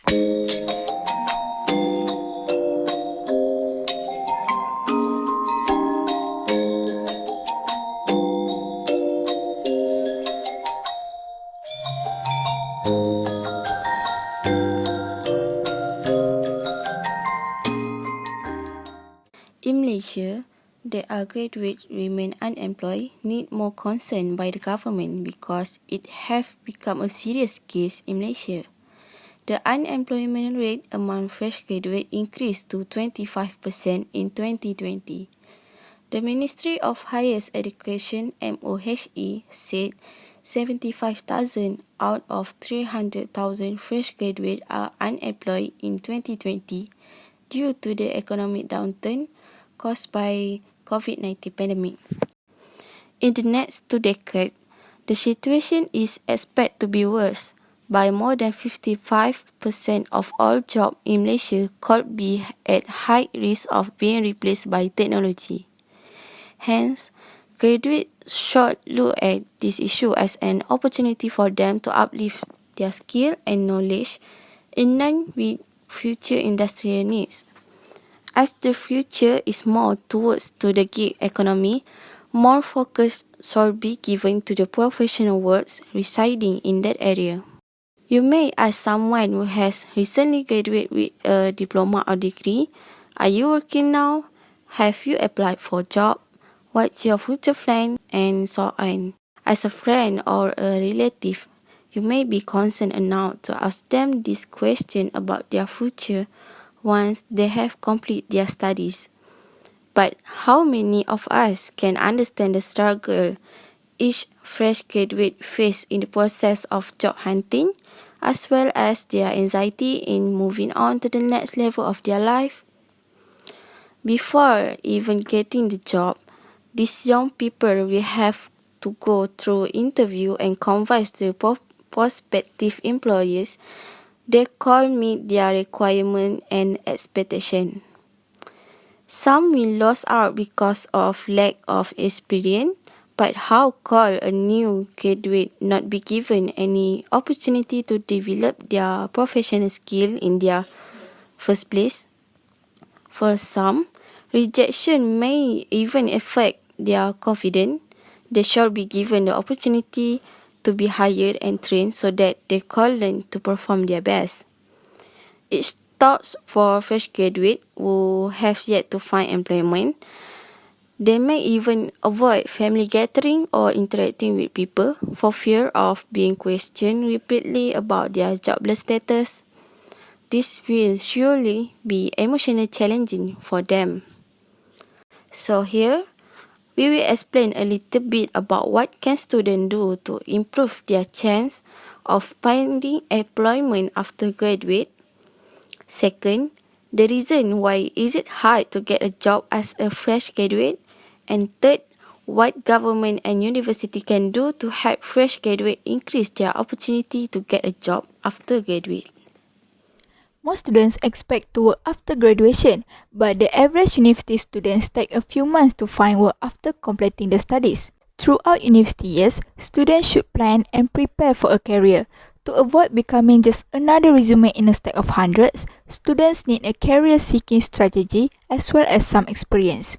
In Malaysia, there are graduates remain unemployed need more concern by the government because it have become a serious case in Malaysia. The unemployment rate among fresh graduates increased to 25% in 2020. The Ministry of Higher Education (MOHE) said 75,000 out of 300,000 fresh graduates are unemployed in 2020 due to the economic downturn caused by COVID-19 pandemic. In the next 2 decades, the situation is expected to be worse. By more than 55% of all jobs in Malaysia could be at high risk of being replaced by technology. Hence, graduates should look at this issue as an opportunity for them to uplift their skill and knowledge in line with future industrial needs. As the future is more towards to the gig economy, more focus should be given to the professional works residing in that area. You may ask someone who has recently graduated with a diploma or degree, are you working now? Have you applied for a job? What's your future plan? And so on. As a friend or a relative, you may be concerned enough to ask them this question about their future once they have completed their studies. But how many of us can understand the struggle each fresh graduate faces in the process of job hunting, as well as their anxiety in moving on to the next level of their life? Before even getting the job, these young people will have to go through interview and convince the prospective employers they could meet their requirement and expectation. Some will lose out because of lack of experience, but how could a new graduate not be given any opportunity to develop their professional skill in their first place? For some, rejection may even affect their confidence. They should be given the opportunity to be hired and trained so that they can learn to perform their best. It's thoughts for fresh graduates who have yet to find employment. They may even avoid family gathering or interacting with people for fear of being questioned repeatedly about their jobless status. This will surely be emotionally challenging for them. So here, we will explain a little bit about what can students do to improve their chance of finding employment after graduate. Second, the reason why is it hard to get a job as a fresh graduate. And third, what government and university can do to help fresh graduates increase their opportunity to get a job after graduate. Most students expect to work after graduation, but the average university students take a few months to find work after completing the studies. Throughout university years, students should plan and prepare for a career. To avoid becoming just another resume in a stack of hundreds, students need a career-seeking strategy as well as some experience.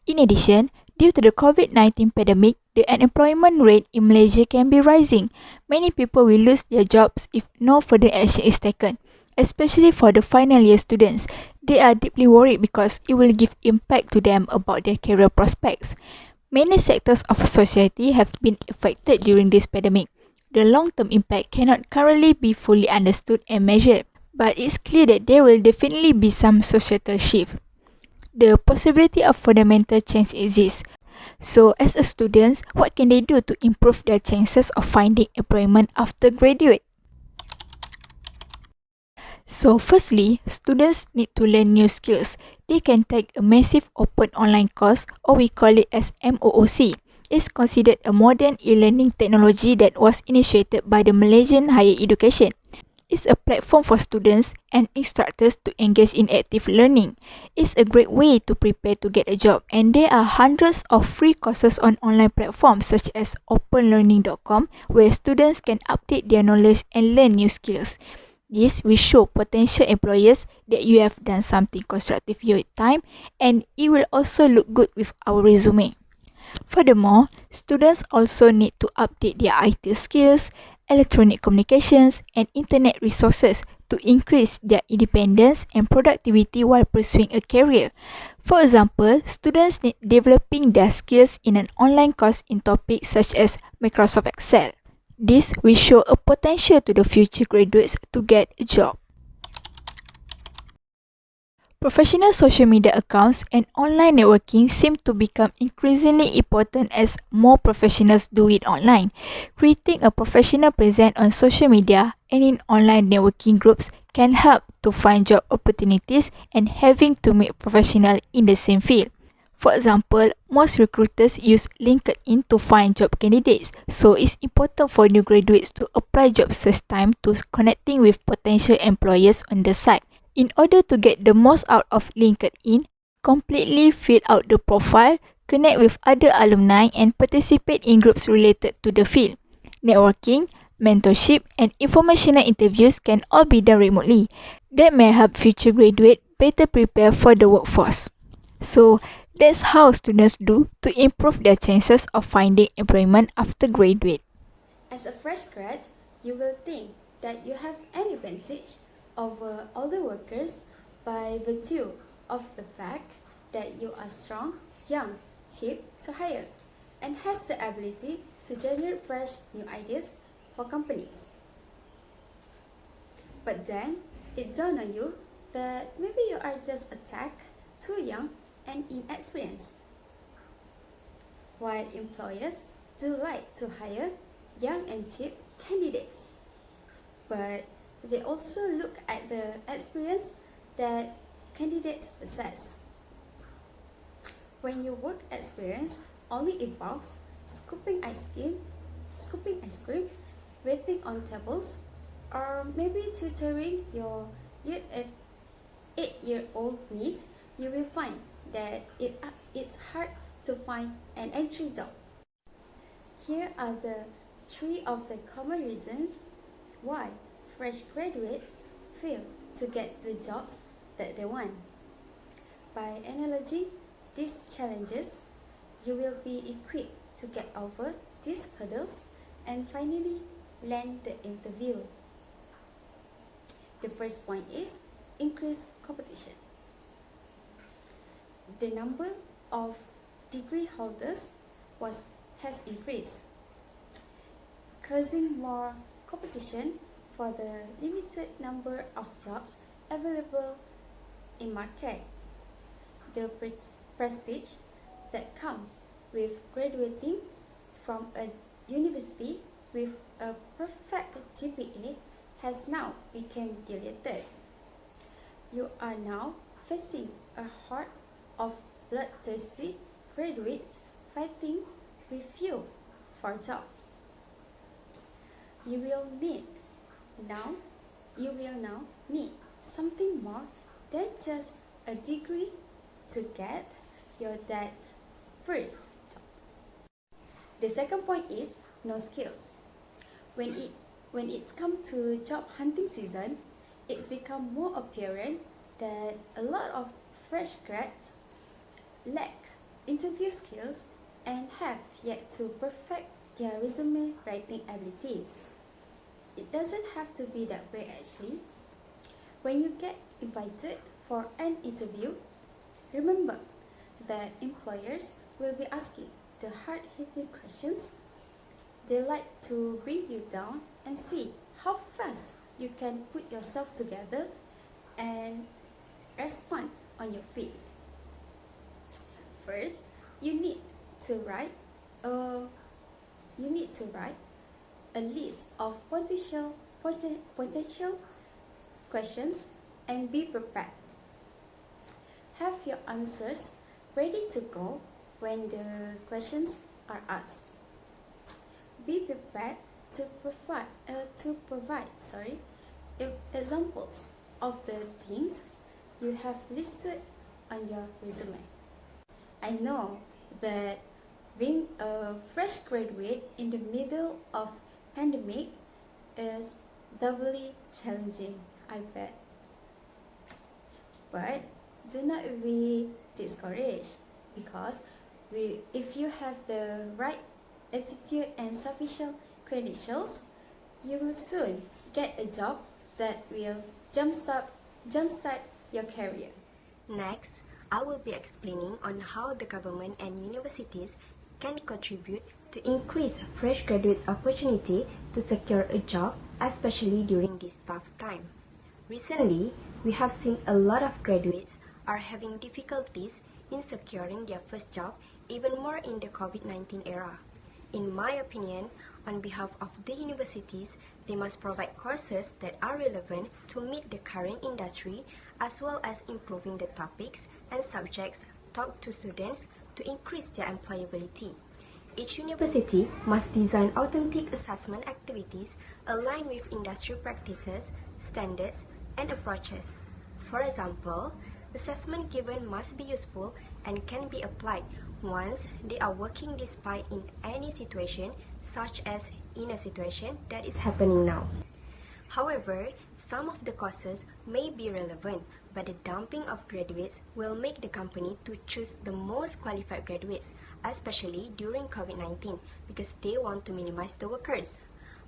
In addition, due to the COVID-19 pandemic, the unemployment rate in Malaysia can be rising. Many people will lose their jobs if no further action is taken. Especially for the final year students, they are deeply worried because it will give impact to them about their career prospects. Many sectors of society have been affected during this pandemic. The long-term impact cannot currently be fully understood and measured, but it's clear that there will definitely be some societal shift. The possibility of fundamental change exists. So, as a student, what can they do to improve their chances of finding employment after graduate? So firstly, students need to learn new skills. They can take a massive open online course, or we call it as MOOC. It's considered a modern e-learning technology that was initiated by the Malaysian Higher Education. It's a platform for students and instructors to engage in active learning. It's a great way to prepare to get a job, and there are hundreds of free courses on online platforms such as openlearning.com where students can update their knowledge and learn new skills. This will show potential employers that you have done something constructive with your time, and it will also look good with our resume. Furthermore, students also need to update their IT skills, electronic communications, and internet resources to increase their independence and productivity while pursuing a career. For example, students need developing their skills in an online course in topics such as Microsoft Excel. This will show a potential to the future graduates to get a job. Professional social media accounts and online networking seem to become increasingly important as more professionals do it online. Creating a professional presence on social media and in online networking groups can help to find job opportunities and having to meet professionals in the same field. For example, most recruiters use LinkedIn to find job candidates, so it's important for new graduates to apply job search time to connecting with potential employers on the site. In order to get the most out of LinkedIn, completely fill out the profile, connect with other alumni, and participate in groups related to the field. Networking, mentorship, and informational interviews can all be done remotely. That may help future graduates better prepare for the workforce. So, that's how students do to improve their chances of finding employment after graduate. As a fresh grad, you will think that you have an advantage over older workers by virtue of the fact that you are strong, young, cheap to hire, and has the ability to generate fresh new ideas for companies. But then, it dawned on you that maybe you are just a tad too young and inexperienced. While employers do like to hire young and cheap candidates, but they also look at the experience that candidates possess. When your work experience only involves scooping ice cream, waiting on tables, or maybe tutoring your 8-year-old niece, you will find that it's hard to find an entry job. Here are the 3 of the common reasons why fresh graduates fail to get the jobs that they want. By analyzing these challenges, you will be equipped to get over these hurdles and finally land the interview. The first point is increased competition. The number of degree holders has increased, causing more competition for the limited number of jobs available in market. The prestige that comes with graduating from a university with a perfect GPA has now become diluted. You are now facing a horde of bloodthirsty graduates fighting with you for jobs. You will now need something more than just a degree to get your that first job. The second point is no skills. When it's come to job hunting season, it's become more apparent that a lot of fresh grads lack interview skills and have yet to perfect their resume writing abilities. It doesn't have to be that way actually. When you get invited for an interview, remember that employers will be asking the hard-hitting questions. They like to bring you down and see how fast you can put yourself together and respond on your feet. First, you need to write a list of potential questions and be prepared. Have your answers ready to go when the questions are asked. Be prepared to provide examples of the things you have listed on your resume. I know that being a fresh graduate in the middle of pandemic is doubly challenging, I bet. But do not be discouraged, because if you have the right attitude and sufficient credentials, you will soon get a job that will jumpstart your career. Next, I will be explaining on how the government and universities can contribute to increase fresh graduates' opportunity to secure a job, especially during this tough time. Recently, we have seen a lot of graduates are having difficulties in securing their first job, even more in the COVID-19 era. In my opinion, on behalf of the universities, they must provide courses that are relevant to meet the current industry, as well as improving the topics and subjects taught to students to increase their employability. Each university must design authentic assessment activities aligned with industry practices, standards, and approaches. For example, assessment given must be useful and can be applied once they are working despite in any situation, such as in a situation that is happening now. However, some of the courses may be relevant, but the dumping of graduates will make the company to choose the most qualified graduates, especially during COVID-19, because they want to minimize the workers.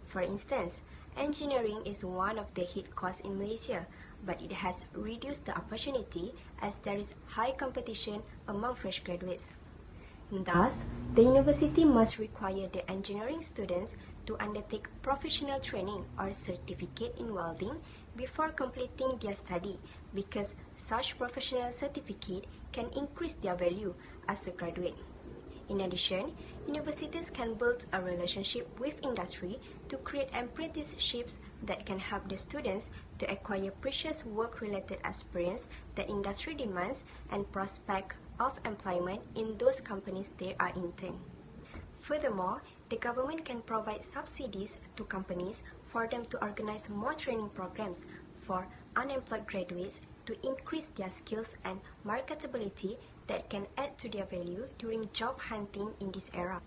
For instance, engineering is one of the hit courses in Malaysia, but it has reduced the opportunity as there is high competition among fresh graduates. Thus, the university must require the engineering students to undertake professional training or certificate in welding before completing their study, because such professional certificate can increase their value as a graduate. In addition, universities can build a relationship with industry to create apprenticeships that can help the students to acquire precious work-related experience that industry demands and prospect of employment in those companies they are intern. Furthermore, the government can provide subsidies to companies for them to organize more training programs for unemployed graduates to increase their skills and marketability that can add to their value during job hunting in this era.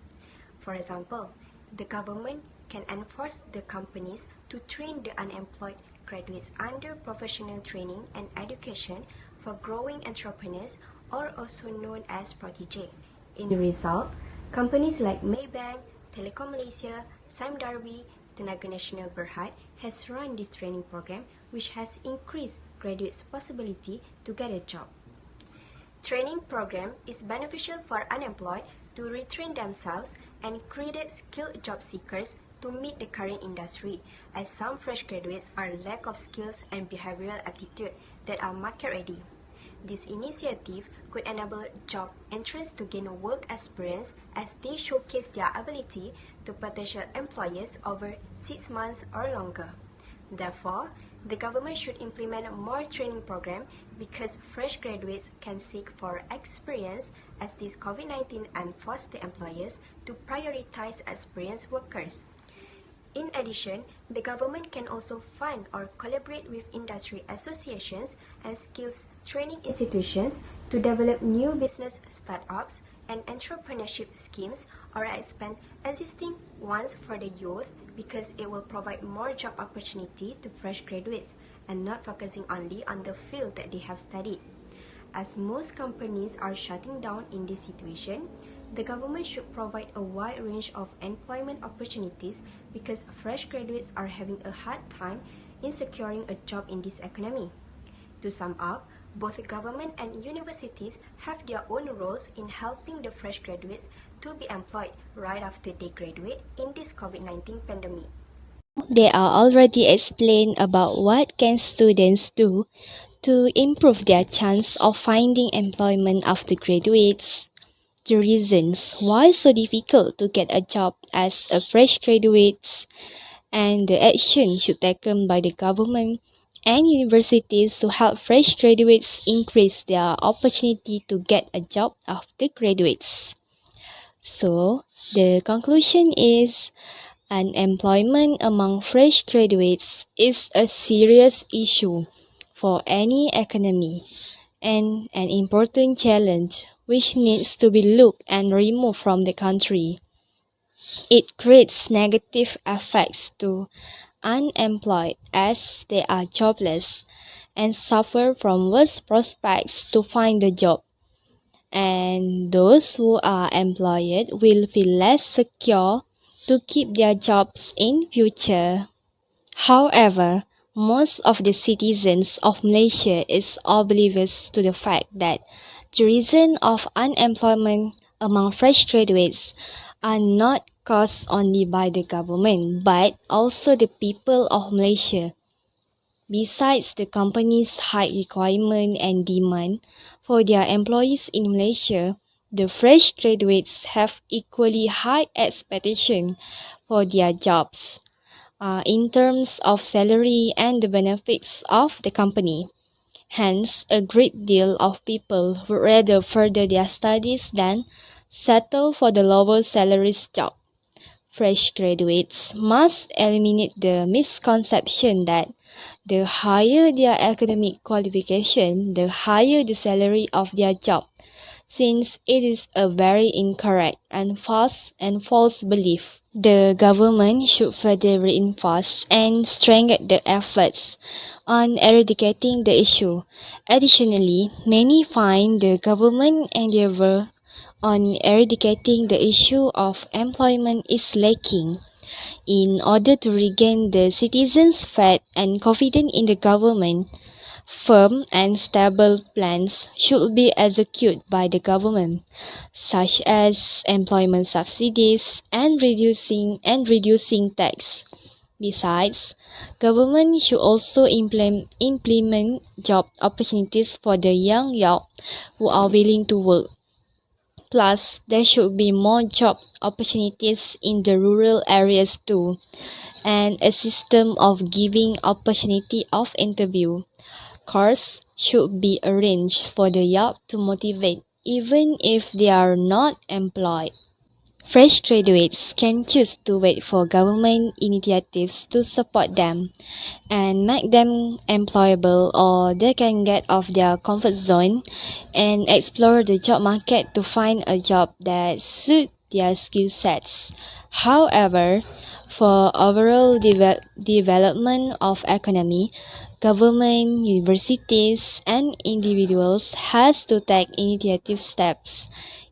For example, the government can enforce the companies to train the unemployed graduates under professional training and education for growing entrepreneurs, or also known as protege. In the result, companies like Maybank, Telekom Malaysia, Sime Darby, Tenaga Nasional Berhad has run this training program, which has increased graduates' possibility to get a job. Training program is beneficial for unemployed to retrain themselves and create skilled job seekers to meet the current industry, as some fresh graduates are lack of skills and behavioral aptitude that are market ready. This initiative could enable job entrants to gain work experience as they showcase their ability to potential employers over 6 months or longer. Therefore, the government should implement more training program, because fresh graduates can seek for experience as this COVID-19 enforced the employers to prioritize experienced workers. In addition, the government can also fund or collaborate with industry associations and skills training institutions to develop new business startups and entrepreneurship schemes, or expand existing ones for the youth, because it will provide more job opportunity to fresh graduates and not focusing only on the field that they have studied. As most companies are shutting down in this situation, the government should provide a wide range of employment opportunities, because fresh graduates are having a hard time in securing a job in this economy. To sum up, both government and universities have their own roles in helping the fresh graduates to be employed right after they graduate in this COVID-19 pandemic. They are already explained about what can students do to improve their chance of finding employment after graduates, the reasons why it's so difficult to get a job as a fresh graduate, and the action should taken by the government and universities to help fresh graduates increase their opportunity to get a job after graduates. So, the conclusion is unemployment among fresh graduates is a serious issue for any economy and an important challenge which needs to be looked and removed from the country. It creates negative effects to unemployed as they are jobless and suffer from worse prospects to find a job. And those who are employed will feel less secure to keep their jobs in future. However, most of the citizens of Malaysia is oblivious to the fact that the reason of unemployment among fresh graduates are not caused only by the government but also the people of Malaysia. Besides the company's high requirement and demand for their employees in Malaysia, the fresh graduates have equally high expectation for their jobs in terms of salary and the benefits of the company. Hence, a great deal of people would rather further their studies than settle for the lower salaries job. Fresh graduates must eliminate the misconception that the higher their academic qualification, the higher the salary of their job, since it is a very incorrect and false belief. The government should further reinforce and strengthen the efforts on eradicating the issue. Additionally, many find the government endeavor on eradicating the issue of employment is lacking. In order to regain the citizens' faith and confidence in the government, firm and stable plans should be executed by the government, such as employment subsidies and reducing tax. Besides, government should also implement job opportunities for the young youth who are willing to work. Plus, there should be more job opportunities in the rural areas too, and a system of giving opportunity of interview. Course should be arranged for the youth to motivate even if they are not employed. Fresh graduates can choose to wait for government initiatives to support them and make them employable, or they can get off their comfort zone and explore the job market to find a job that suits their skill sets. However, for overall development of economy, government, universities, and individuals has to take initiative steps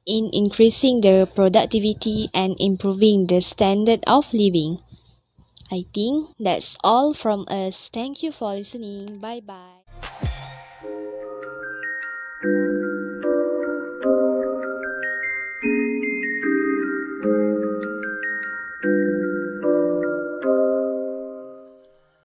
in increasing the productivity and improving the standard of living. I think that's all from us. Thank you for listening. Bye bye.